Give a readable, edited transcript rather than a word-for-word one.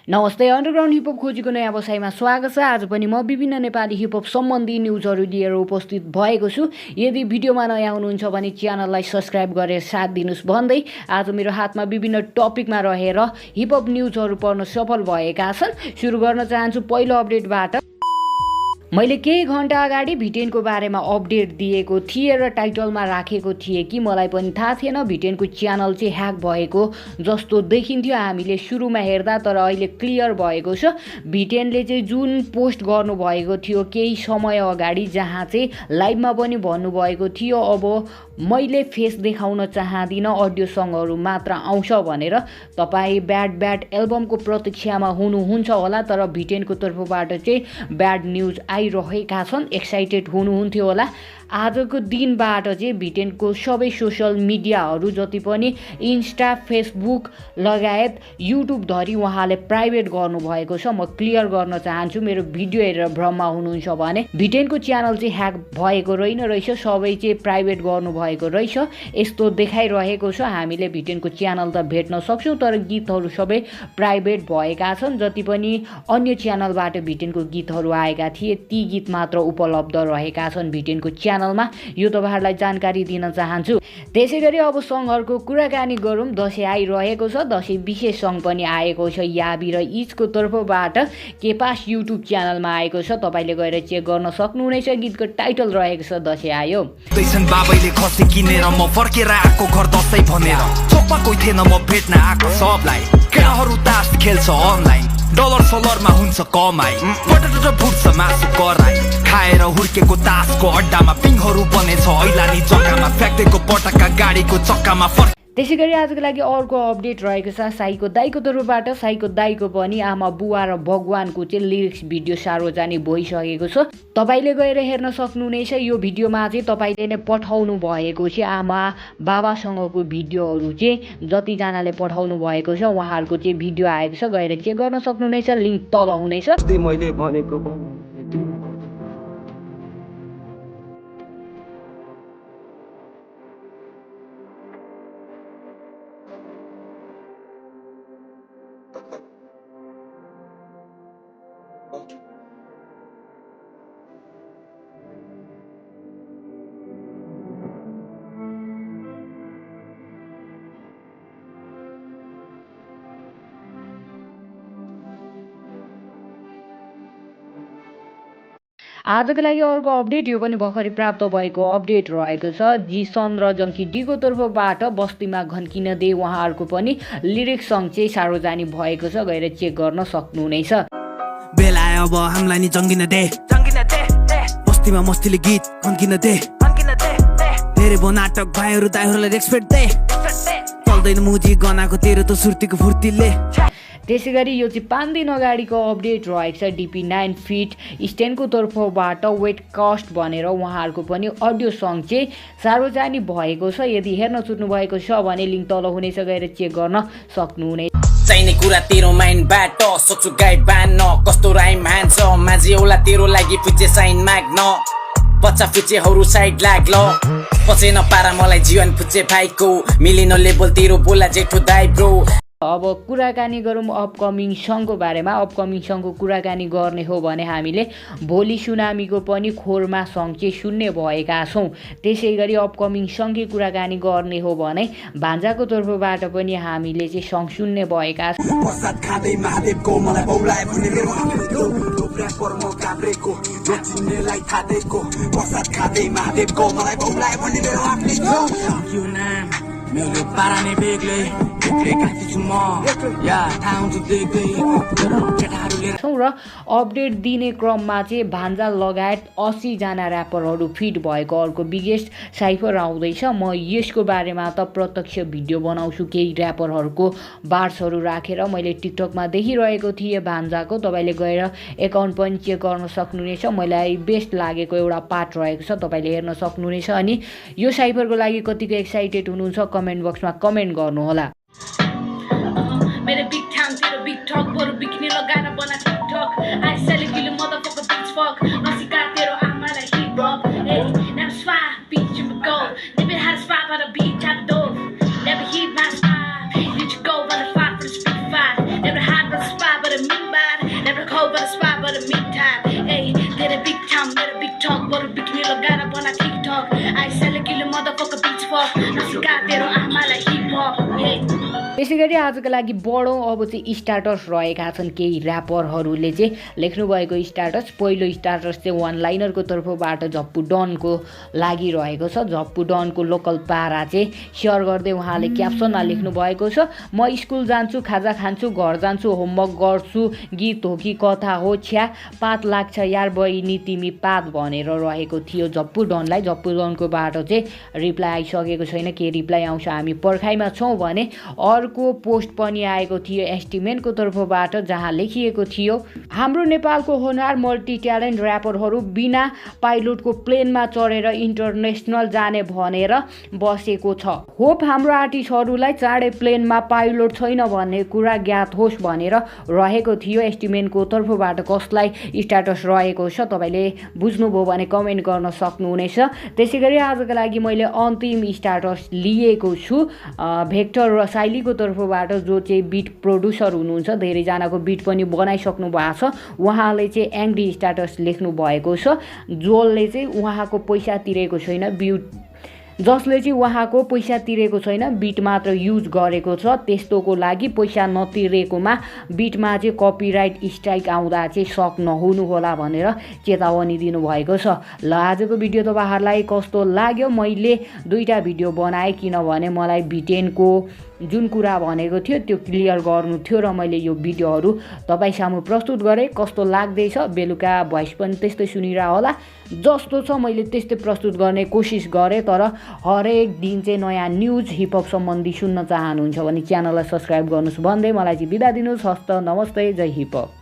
नमस्ते, underground hip hop खोजीको नयाँ बसाइमा स्वागत छ। आज पनि म विभिन्न नेपाली हिपहप सम्बन्धी न्युजहरू लिएर उपस्थित भएको छु। यदि भिडियोमा नयाँ हुनुहुन्छ भने च्यानललाई सब्स्क्राइब गरेर साथ दिनुहोस् भन्दै आज मेरो हातमा विभिन्न टपिकमा रहेर हिपहप न्युजहरू पढ्न सफल भएका छन्। सुरु गर्न चाहन्छु पहिलो अपडेटबाट। मैले केही घन्टा अगाडि भिटेनको बारेमा अपडेट दिएको थिएँ र टाइटलमा राखेको थिएँ कि मलाई पनि थाहा थिएन भिटेनको च्यानल चाहिँ ह्याक भएको जस्तो देखिन्थ्यो हामीले सुरुमा हेर्दा, तर अहिले क्लियर भएको छ। भिटेनले चाहिँ जुन पोस्ट गर्नुभएको थियो केही समय अगाडि, जहाँ चाहिँ लाइभमा पनि भन्नुभएको थियो अब मैले फेस देखाउन चाहदिनँ, अडियो सङ्गहरू मात्र आउँछ भनेर। तपाईँ ब्याड एल्बमको प्रतीक्षामा हुनुहुन्छ होला, तर भिटेनको तर्फबाट चाहिँ ब्याड न्युज आइरहेका छन्। एक्साइटेड हुनुहुन्थ्यो होला। आजको दिनबाट चाहिँ भिटेनको सबै सोसल मिडियाहरू जति पनि इन्स्टा, फेसबुक लगायत युट्युब धरि उहाँले प्राइभेट गर्नुभएको छ। म क्लियर गर्न चाहन्छु, मेरो भिडियो हेरेर भ्रममा हुनुहुन्छ भने भिटेनको च्यानल चाहिँ ह्याक भएको रहेछ, सबै चाहिँ प्राइभेट गर्नुभएको रहेछ यस्तो देखाइरहेको छ। हामीले भिटेनको च्यानल त भेट्न सक्छौँ, तर गीतहरू सबै प्राइभेट भएका छन्। जति पनि अन्य च्यानलबाट भिटेनको गीतहरू आएका थिए ती गीत मात्र उपलब्ध रहेका छन् भिटेनको च्यानलमा। यो तपाईँहरूलाई जानकारी दिन चाहन्छु। त्यसै गरी अब सङ्घहरूको कुराकानी गरौँ। दसैँ आइरहेको छ, दसैँ विशेष सङ्घ पनि आएको छ। याबी र इजको तर्फबाट केपास युट्युब च्यानलमा आएको छ, तपाईँले गएर चेक गर्न सक्नुहुनेछ। गीतको टाइटल रहेको छ दसैँ आयो। बाबैले खसी किनेर म फर्केर आएको घर दसैँ भनेर, चोपा कोही थिएन म भेट्न आएको सबलाई। केटाहरू तास खेल्छ अनलाइन, डलर सलरमा हुन्छ कमाइ, पटट फुट्छ मासु कराई, खाएर हुर्केको तासको अड्डामा पिङहरू बनेछ ऐलानी जग्गामा, फ्याक्देको पटक्का गाडीको चक्कामा। त्यसै गरी आजको लागि अर्को अपडेट रहेको छ साईको दाईको तर्फबाट। साईको दाईको पनि आमा बुवा र भगवानको चाहिँ लिरिक्स भिडियो सार्वजनिक भइसकेको छ, तपाईँले गएर हेर्न सक्नुहुनेछ। यो भिडियोमा चाहिँ तपाईँले नै पठाउनु भएको चाहिँ आमा बाबासँगको भिडियोहरू चाहिँ जतिजनाले पठाउनु भएको छ उहाँहरूको चाहिँ भिडियो आएको छ, गएर चेक गर्न सक्नुहुनेछ। लिङ्क तल हुनेछ। मैले भनेको आजको लागि अर्को अपडेट, यो पनि भर्खरै प्राप्त भएको अपडेट रहेको छ। जिसन र जङ्की डीको तर्फबाट बस्तीमा घन्किन दे उहाँहरूको पनि लिरिक्स सङ्ग चाहिँ सार्वजनिक भएको छ, गएर चेक गर्न सक्नुहुनेछ। बेला अब हामीलाई नि जङ्गिन दे, बस्तीमा मस्तीले गीत घन्किन दे, धेरै भो नाटक भाइहरू दाइहरूलाई रेस्पेक्ट दे, चल्दैन मुजी गनाको तेरो त सुर्तीको फुर्तीले। त्यसै गरी यो चाहिँ 5 दिन अगाडिको अपडेट रहेको छ। DP9 फिट स्ट्यान्डको तर्फबाट वेट कास्ट भनेर उहाँहरूको पनि अडियो सङ्ग चाहिँ सार्वजनिक भएको छ। यदि हेर्न छुट्नु भएको छ भने लिङ्क तल हुनेछ, गएर चेक गर्न सक्नुहुनेछ। चाहिने कुरा तेरो माइन्डबाट सोच्छु गाई बान्न, कस्तो राइम हान्छ माझी औला तेरो लागि फुचे साइन माग्न, बच्चा फुचेहरू साइड लाग्ल, पचेन पारा मलाई जीवन फुचे भाइको, मिलेन लेबल तेरो बोला जेठो दाइ ब्रो। अब कुराकानी गरौँ अपकमिङ सङ्घको बारेमा। अपकमिङ सङ्घको कुराकानी गर्ने हो भने हामीले भोलि सुनामीको पनि खोरमा सङ्घ चाहिँ सुन्ने भएका छौँ। त्यसै गरी अपकमिङ सङ्घकै कुराकानी गर्ने हो भने भान्जाको तर्फबाट पनि हामीले चाहिँ सङ्घ सुन्ने भएका छौँ। मेरो पाराने बेग्लै र अपडेट दिने क्रममा चाहिँ भान्जा लगायत 80 जना ऱ्यापरहरू फिट भएको अर्को बिगेस्ट साइफर आउँदैछ। म यसको बारेमा त प्रत्यक्ष भिडियो बनाउँछु, केही ऱ्यापरहरूको बार्सहरू राखेर मैले टिकटकमा देखिरहेको थिएँ भान्जाको। तपाईँले गएर एकाउन्ट पनि चेक गर्न सक्नुहुनेछ। मलाई बेस्ट लागेको एउटा पार्ट रहेको छ, तपाईँले हेर्न सक्नुहुनेछ। अनि यो साइफरको लागि कतिको एक्साइटेड हुनुहुन्छ कमेन्ट बक्समा कमेन्ट गर्नुहोला। Made a big town, did a big talk, but a bikini लगाएर बना TikTok. I sell it, kill a motherfucker, bitch fuck. नसिका तेरो आमा like hip hop. Hey, never swap, bitch you go. Never had a spot by the beat, tap door. Never hit my spot. You should go run a 5 for the speed 5. Never had a spot, but a motherfucker bitch fuck नसिका तेरो आमालाई hip hop त्यसै गरी आजको लागि बढौँ। अब चाहिँ status रहेका छन् केही ऱ्यापरहरूले चाहिँ लेख्नुभएको स्टाटस। पहिलो स्टाटस चाहिँ वान लाइनरको तर्फबाट झप्पु डनको लागिरहेको छ। झप्पु डनको लोकल पारा चाहिँ सेयर गर्दै उहाँले क्याप्सनमा लेख्नुभएको छ, म स्कुल जान्छु, खाजा खान्छु, घर जान्छु, होमवर्क गर्छु, गीत हो कि कथा हो, छ्या पात लाग्छ यार बहिनी तिमी पात भनेर रहेको थियो झप्पु डनलाई। झप्पु डनकोबाट चाहिँ रिप्लाई आइसकेको छैन, के रिप्लाई आउँछ हामी पर्खाइमा छौँ भने अर्को पोस्ट पनि आएको थियो एस्टिमेटको तर्फबाट, जहाँ लेखिएको थियो हाम्रो नेपालको होनार मल्टी ट्यालेन्ट ऱ्यापरहरू बिना पाइलटको प्लेनमा चढेर इन्टरनेसनल जाने भनेर बसेको छ। होप हाम्रो आर्टिस्टहरूलाई चाँडै प्लेनमा पाइलट छैन भन्ने कुरा ज्ञात होस् भनेर रहेको थियो एस्टिमेटको तर्फबाट। कसलाई स्ट्याटस रहेको छ तपाईँले बुझ्नुभयो भने कमेन्ट गर्न सक्नुहुनेछ। त्यसै गरी आजको लागि मैले अन्तिम स्ट्याटस लिएको छु भेक्टर र साइलीको तर्फबाट, जो चाहिँ बिट प्रोड्युसर हुनुहुन्छ, धेरैजनाको बिट पनि बनाइसक्नु भएको छ। उहाँले चाहिँ एङ्ग्री स्ट्याटस लेख्नु भएको छ, जसले चाहिँ उहाँको पैसा तिरेको छैन, बिट मात्र युज गरेको छ। त्यस्तोको लागि पैसा नतिरेकोमा बिटमा चाहिँ कपिराइट स्ट्राइक आउँदा चाहिँ सक नहुनु होला भनेर चेतावनी दिनुभएको छ। ल आजको भिडियो तपाईँहरूलाई कस्तो लाग्यो? मैले 2टा भिडियो बनाएँ किनभने मलाई बिटेनको जुन कुरा भनेको थियो त्यो क्लियर गर्नु थियो र मैले यो भिडियोहरू तपाईँ सामु प्रस्तुत गरेँ। कस्तो लाग्दैछ? बेलुका भोइस पनि त्यस्तै सुनिरह होला, जस्तो छ मैले त्यस्तै प्रस्तुत गर्ने कोसिस गरेँ। तर हरेक दिन चाहिँ नयाँ न्युज हिपहप सम्बन्धी सुन्न चाहनुहुन्छ भने च्यानललाई सब्सक्राइब गर्नुहोस् भन्दै मलाई चाहिँ बिदा दिनुहोस्। हस्त नमस्ते, जय हिपहप।